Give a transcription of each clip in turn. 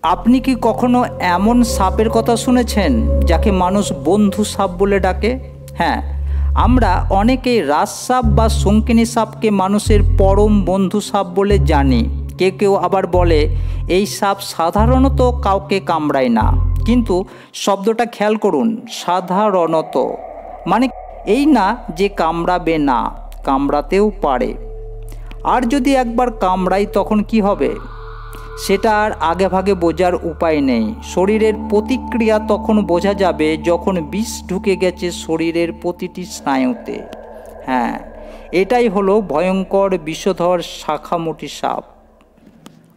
আপনি কি কখনো এমন সাপের কথা শুনেছেন যাকে মানুষ বন্ধু সাপ বলে ডাকে? হ্যাঁ, আমরা অনেকেই রাজসাপ বা শঙ্কিনী সাপকে মানুষের পরম বন্ধু সাপ বলে জানি। কেউ কেউ আবার বলে এই সাপ সাধারণত কাউকে কামড়ায় না। কিন্তু শব্দটা খেয়াল করুন, সাধারণত মানে এই না যে কামড়াবে না, কামড়াতেও পারে। আর যদি একবার কামড়ায় তখন কি হবে সেটা আর আগেভাগে বোঝার উপায় নেই। শরীরের প্রতিক্রিয়া তখন বোঝা যাবে যখন বিষ ঢুকে গেছে শরীরের প্রতিটি স্নায়ুতে। হ্যাঁ, এটাই হলো ভয়ঙ্কর বিষধর শাখামুটি সাপ।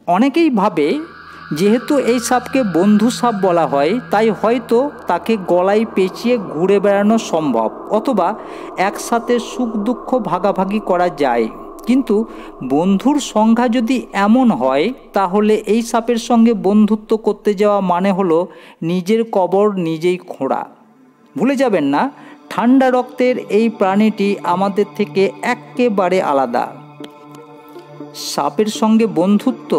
অনেকেই ভাবে যেহেতু এই সাপকে বন্ধু সাপ বলা হয় তাই হয়তো তাকে গলায় পেঁচিয়ে ঘুরে বেড়ানো সম্ভব, অথবা একসাথে সুখ দুঃখ ভাগাভাগি করা যায়। কিন্তু বন্ধুর সংজ্ঞা যদি এমন হয় তাহলে এই সাপের সঙ্গে বন্ধুত্ব করতে যাওয়া মানে হলো নিজের কবর নিজেই খোঁড়া। ভুলে যাবেন না, ঠান্ডা রক্তের এই প্রাণীটি আমাদের থেকে একেবারে আলাদা। সাপের সঙ্গে বন্ধুত্ব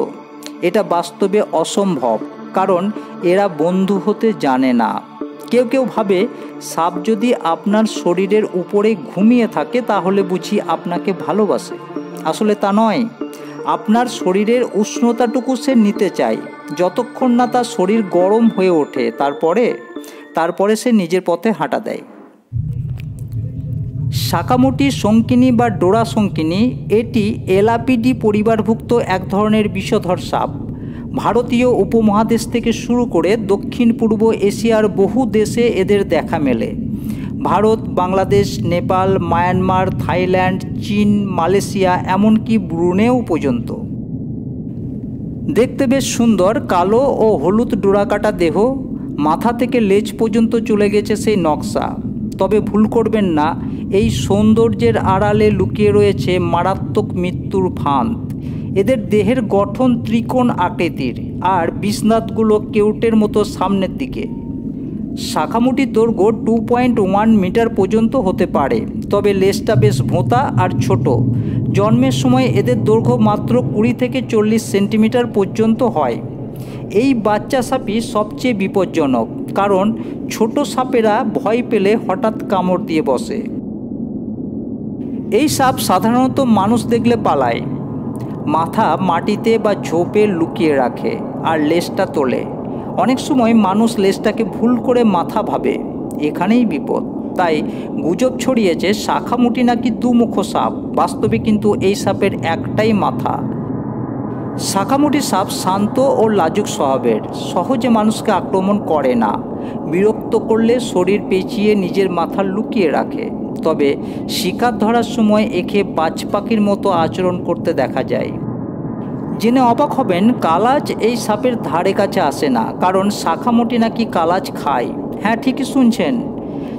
এটা বাস্তবে অসম্ভব, কারণ এরা বন্ধু হতে জানে না। কেউ কেউ ভাবে সাপ যদি আপনার শরীরের উপরে ঘুমিয়ে থাকে তাহলে বুঝি আপনাকে ভালোবাসে। আসলে তা নয়, আপনার শরীরের উষ্ণতাটুকু সে নিতে চায়। যতক্ষণ না তার শরীর গরম হয়ে ওঠে তারপরে সে নিজের পথে হাঁটা দেয়। শাকামুটি শঙ্কিনী বা ডোরা শঙ্কিনী এটি এলাপিডি পরিবারভুক্ত এক ধরনের বিষধর সাপ। ভারতীয় উপমহাদেশ থেকে শুরু করে দক্ষিণ পূর্ব এশিয়ার বহু দেশে এদের দেখা মেলে। ভারত, বাংলাদেশ, নেপাল, মায়ানমার, থাইল্যান্ড, চীন, মালয়েশিয়া, এমনকি ব্রুনেও পর্যন্ত। দেখতে বেশ সুন্দর, কালো ও হলুদ ডোরাকাটা দেহ, মাথা থেকে লেজ পর্যন্ত চলে গেছে সেই নকশা। তবে ভুল করবেন না, এই সৌন্দর্যের আড়ালে লুকিয়ে রয়েছে মারাত্মক মৃত্যুর ফাঁদ। এদের দেহের গঠন ত্রিকোণ আকৃতির, আর বিষ-দাঁতগুলো কেউটের মতো সামনের দিকে। শাখামুটির দৈর্ঘ্য 2.1 মিটার পর্যন্ত হতে পারে, তবে লেজটা বেশ ভোঁতা আর ছোট। জন্মের সময় এদের দৈর্ঘ্য মাত্র 20 থেকে 40 সেন্টিমিটার পর্যন্ত হয়। এই বাচ্চা সাপই সবচেয়ে বিপজ্জনক, কারণ ছোট সাপেরা ভয় পেলে হঠাৎ কামড় দিয়ে বসে। এই সাপ সাধারণত মানুষ দেখলে পালায়, মাথা মাটিতে বা ঝোপে লুকিয়ে রাখে আর লেজটা তোলে। অনেক সময় মানুষ লেজটাকে ভুল করে মাথা ভাবে, এখানেই বিপদ। তাই গুজব ছড়িয়েছে শাখামুটি নাকি দুমুখো সাপ। বাস্তবে কিন্তু এই সাপের একটাই মাথা। শাখামুটি সাপ শান্ত ও লাজুক স্বভাবের, সহজে মানুষকে আক্রমণ করে না। বিরক্ত করলে শরীর পেঁচিয়ে নিজের মাথা লুকিয়ে রাখে। তবে শিকার ধরার সময় একে বাজ পাখির মতো আচরণ করতে দেখা যায়। জেনে অবাক হবেন, কালাজ এই সাপের ধারে কাছে আসে না, কারণ শাখামুটি নাকি কালাজ খায়। হ্যাঁ, ঠিকই শুনছেন,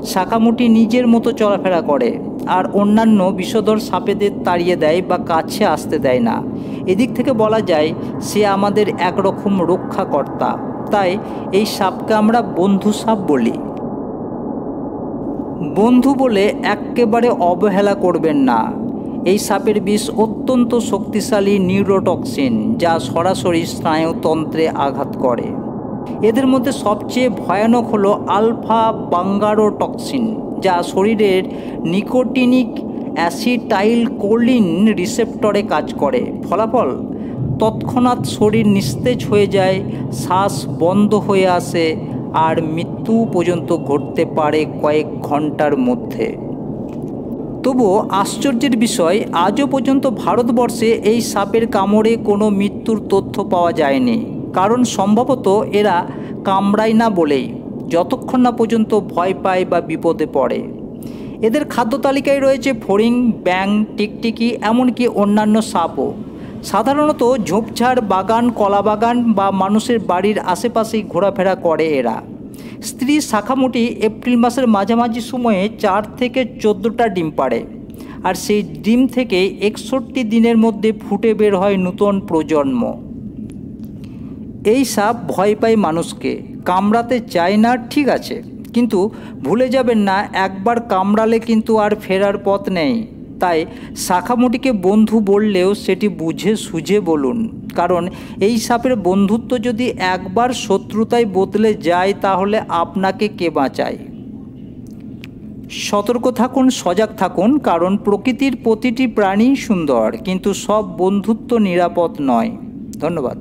শাখামুটি নিজের মতো চলাফেরা করে আর অন্যান্য বিষধর সাপেদের তাড়িয়ে দেয় বা কাছে আসতে দেয় না। এদিক থেকে বলা যায় সে আমাদের একরকম রক্ষাকর্তা। তাই এই সাপকে আমরা বন্ধু সাপ বলি। বন্ধু বলে একেবারে অবহেলা করবেন না। এই সাপের বিষ অত্যন্ত শক্তিশালী নিউরোটক্সিন, যা সরাসরি স্নায়ুতন্ত্রে আঘাত করে। এদের মধ্যে সবচেয়ে ভয়ানক হলো আলফা বাঙ্গারোটক্সিন, যা শরীরের নিকোটিনিক অ্যাসিটাইলকোলিন রিসেপ্টরে কাজ করে। ফলাফল, তৎক্ষণাৎ শরীর নিস্তেজ হয়ে যায়, শ্বাস বন্ধ হয়ে আসে, আর মৃত্যু পর্যন্ত ঘটতে পারে কয়েক ঘন্টার মধ্যে। তবুও আশ্চর্যের বিষয়, আজও পর্যন্ত ভারতবর্ষে এই সাপের কামড়ে কোনো মৃত্যুর তথ্য পাওয়া যায়নি। কারণ সম্ভবত এরা কামড়ায় না বলেই, যতক্ষণ না পর্যন্ত ভয় পায় বা বিপদে পড়ে। এদের খাদ্য তালিকায় রয়েছে ফড়িং, ব্যাঙ, টিকটিকি, এমনকি অন্যান্য সাপও। সাধারণত ঝোপঝাড়, বাগান, কলা বাগান বা মানুষের বাড়ির আশেপাশেই ঘোরাফেরা করে এরা। স্ত্রী শাখামুটি এপ্রিল মাসের মাঝামাঝি সময়ে 4 থেকে 14টা ডিম পাড়ে, আর সেই ডিম থেকে 61 দিনের মধ্যে ফুটে বের হয় নূতন প্রজন্ম। এই সাপ ভয় পায় মানুষকে, কামড়াতে চায় না, ঠিক আছে, কিন্তু ভুলে যাবেন না, একবার কামড়ালে কিন্তু আর ফেরার পথ নেই। তাই শাখামুটিকে বন্ধু বললেও সেটি বুঝে সুঝে বলুন, কারণ এই সাপের বন্ধুত্ব যদি একবার শত্রুতায় বদলে যায় তাহলে আপনাকে কে বাঁচায়। সতর্ক থাকুন, সজাগ থাকুন, কারণ প্রকৃতির প্রতিটি প্রাণী সুন্দর, কিন্তু সব বন্ধুত্ব নিরাপদ নয়। ধন্যবাদ।